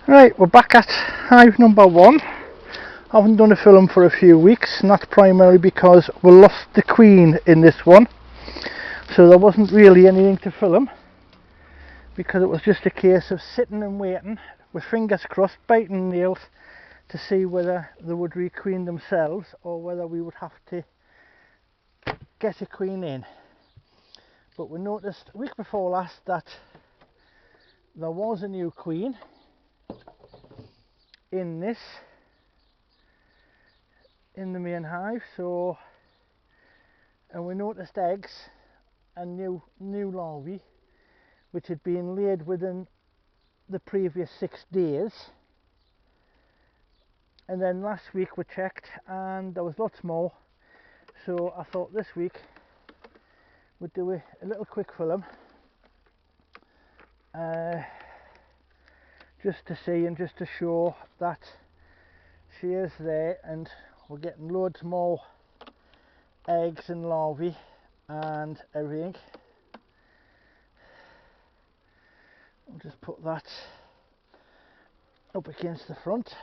Right, we're back at hive number 1. I haven't done a film for a few weeks, and that's primarily because we lost the queen in this one, so there wasn't really anything to film, because it was just a case of sitting and waiting with fingers crossed, biting nails to see whether they would requeen themselves or whether we would have to get a queen in. But we noticed a week before last that there was a new queen in the main hive, so, and we noticed eggs and new larvae which had been laid within the previous 6 days, and then last week we checked and there was lots more, so I thought this week we'd do a little quick film just to see and just to show that she is there, and we're getting loads more eggs and larvae and everything. I'll just put that up against the front.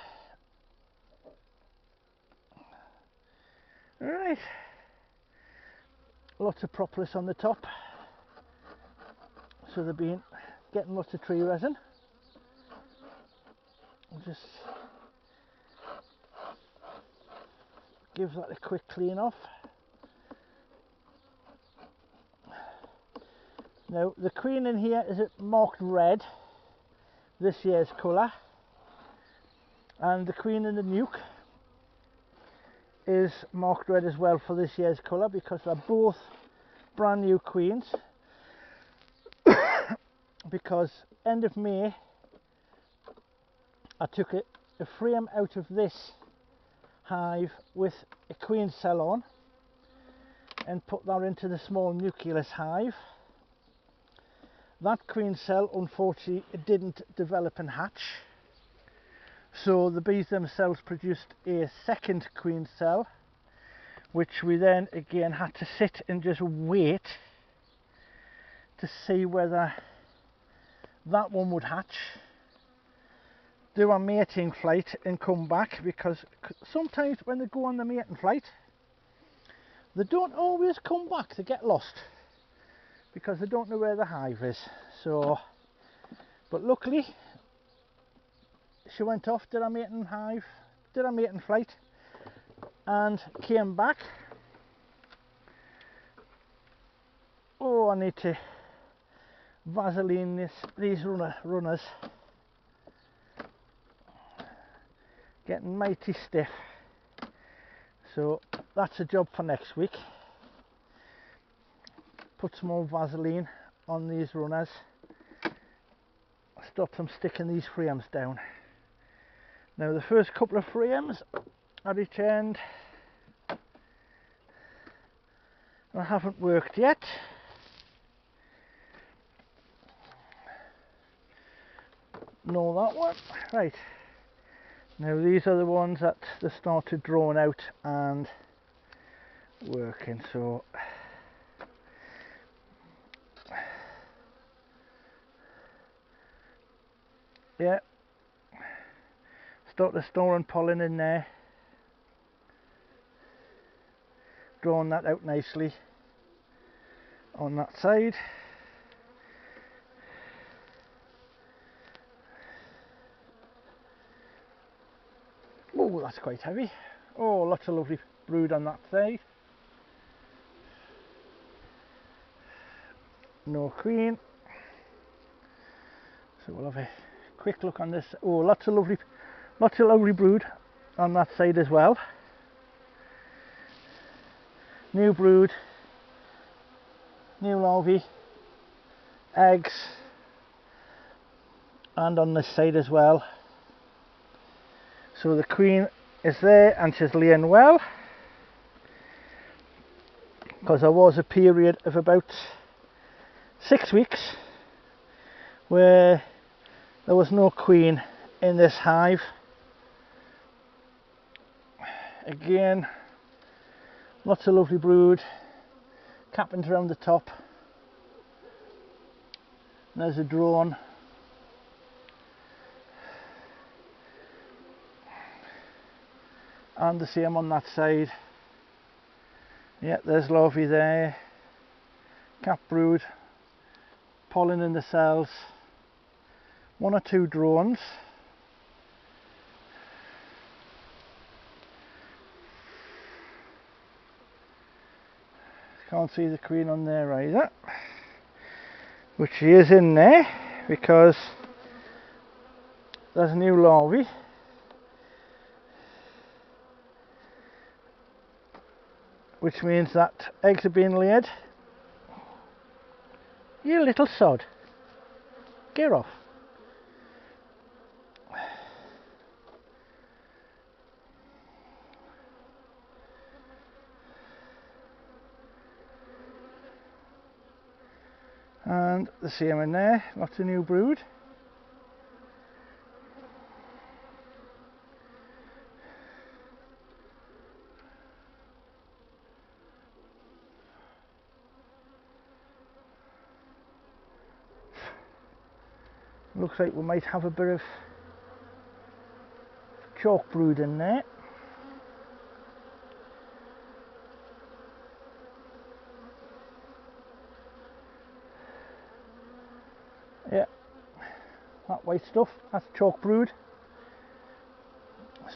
Alright, lots of propolis on the top, so they've been getting lots of tree resin. I'll just give that a quick clean off. Now the queen in here is marked red, this year's colour, and the queen in the nuke is marked red as well for this year's colour, because they're both brand new queens. Because end of May I took a frame out of this hive with a queen cell on and put that into the small nucleus hive. That queen cell unfortunately didn't develop and hatch, so the bees themselves produced a second queen cell, which we then again had to sit and just wait to see whether that one would hatch, do a mating flight and come back, because sometimes when they go on the mating flight they don't always come back, they get lost because they don't know where the hive is. So, but luckily she went off, did a mating flight and came back. Oh, I need to Vaseline these runners, getting mighty stiff, so that's a job for next week. Put some more Vaseline on these runners, stop them sticking these frames down. Now the first couple of frames I returned I haven't worked yet. No, that one. Right, now these are the ones that they started drawing out and working, so yeah, started storing pollen in there, drawing that out nicely on that side. Oh, that's quite heavy. Oh, lots of lovely brood on that side. No queen, so we'll have a quick look on this. Oh, lots of lovely brood on that side as well. New brood, new larvae, eggs, and on this side as well. So the queen is there and she's laying well, because there was a period of about 6 weeks where there was no queen in this hive. Again, lots of lovely brood, cappings around the top. And there's a drone. and the same on that side. Yeah, there's larvae there, cap brood, pollen in the cells, 1 or 2 drones. Can't see the queen on there either, which she is in there because there's new larvae. Which means that eggs are being laid. You little sod, get off. And the same in there, lots of new brood. Looks like we might have a bit of chalk brood in there. Yeah, that white stuff, that's chalk brood.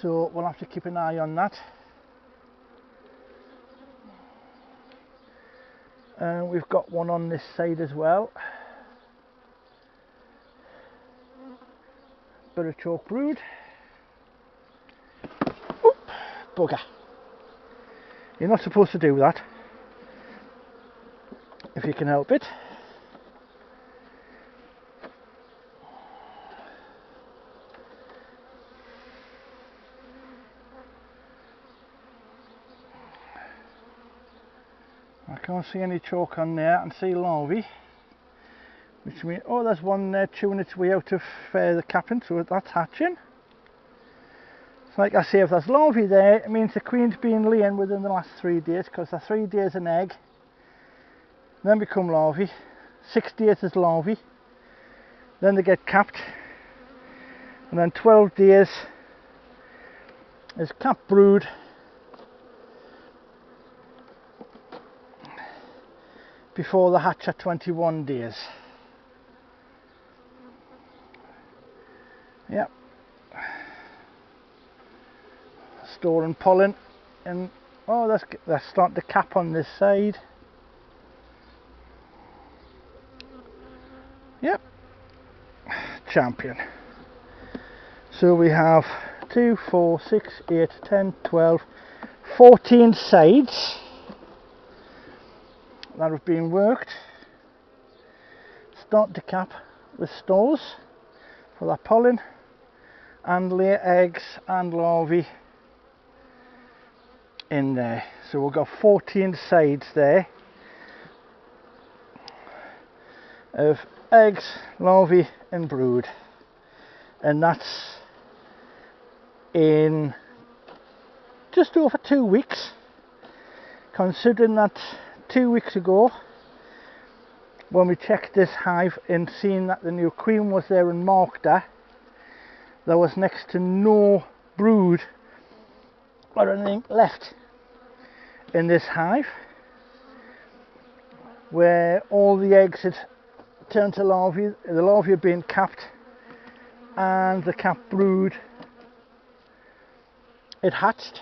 So we'll have to keep an eye on that. And we've got one on this side as well. Bit of chalk brood. Oop, bugger. You're not supposed to do that if you can help it. I can't see any chalk on there. I can see larvae, which means, oh, there's one there chewing its way out of the capping, so that's hatching. So like I say, if there's larvae there, it means the queen's been laying within the last 3 days, because they're 3 days an egg, then become larvae, 6 days is larvae, then they get capped, and then 12 days is cap brood, before the hatch at 21 days. Yep. Storing pollen, and oh, they're starting to cap on this side. Yep. Champion. So we have 2, 4, 6, 8, 10, 12, 14 sides that have been worked, start to cap with stores for that pollen and lay eggs and larvae in there. So we've got 14 sides there of eggs, larvae and brood, and that's in just over 2 weeks, considering that 2 weeks ago when we checked this hive and seen that the new queen was there and marked her, there was next to no brood or anything left in this hive, where all the eggs had turned to larvae, the larvae had been capped, and the capped brood had hatched.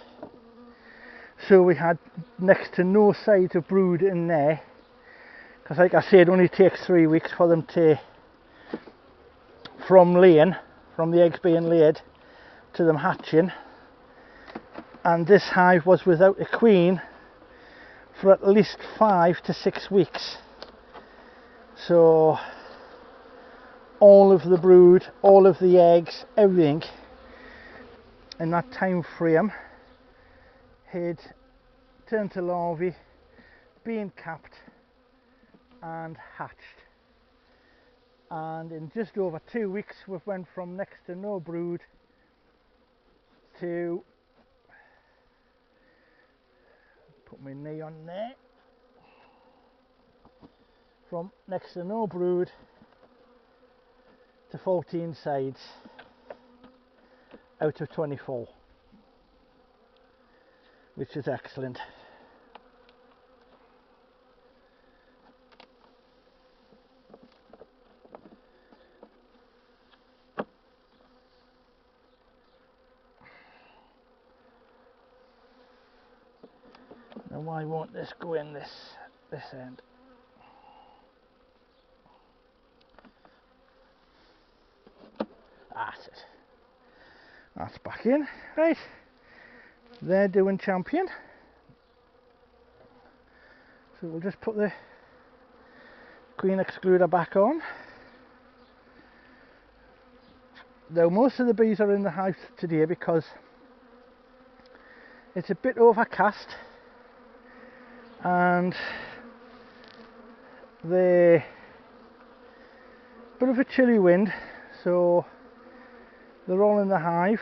So we had next to no sight of brood in there, because like I said, it only takes 3 weeks for them to, from the eggs being laid to them hatching, and this hive was without a queen for at least 5 to 6 weeks. So all of the brood, all of the eggs, everything in that time frame had turned to larvae, being capped and hatched. And in just over 2 weeks we've went from next to no brood to, put my knee on there, from next to no brood to 14 sides out of 24. which is excellent. Now why won't this go in this end? That's it. That's back in. Right. They're doing champion. So we'll just put the queen excluder back on. Though most of the bees are in the house today because it's a bit overcast and the bit of a chilly wind, so they're all in the hive,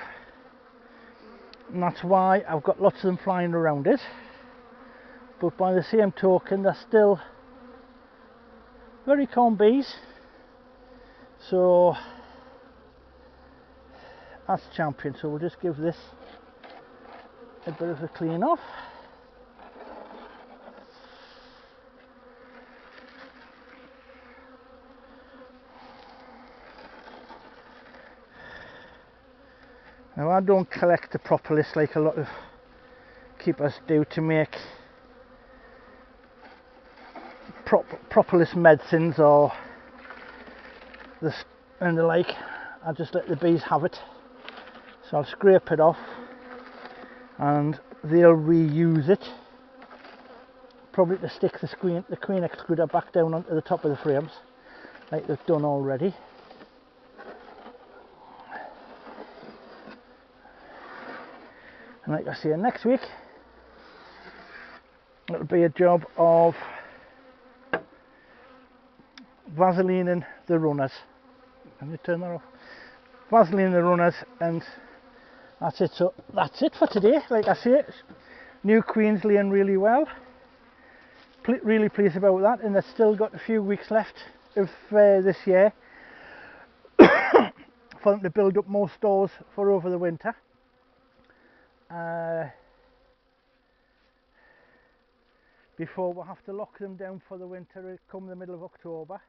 and that's why I've got lots of them flying around it. But by the same token, they're still very calm bees, so that's champion. So we'll just give this a bit of a clean off. Now I don't collect the propolis like a lot of keepers do to make propolis medicines or and the like. I just let the bees have it. So I'll scrape it off and they'll reuse it, probably to stick the queen excluder back down onto the top of the frames like they've done already. And like I say, next week it'll be a job of Vaselining the runners. Can you turn that off? Vaselining the runners, and that's it. So that's it for today. Like I say, new queens laying really well. Really pleased about that, and they've still got a few weeks left of this year for them to build up more stores for over the winter. Before we'll have to lock them down for the winter come the middle of October.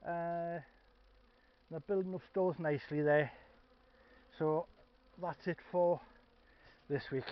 They're building up stores nicely there. So that's it for this week.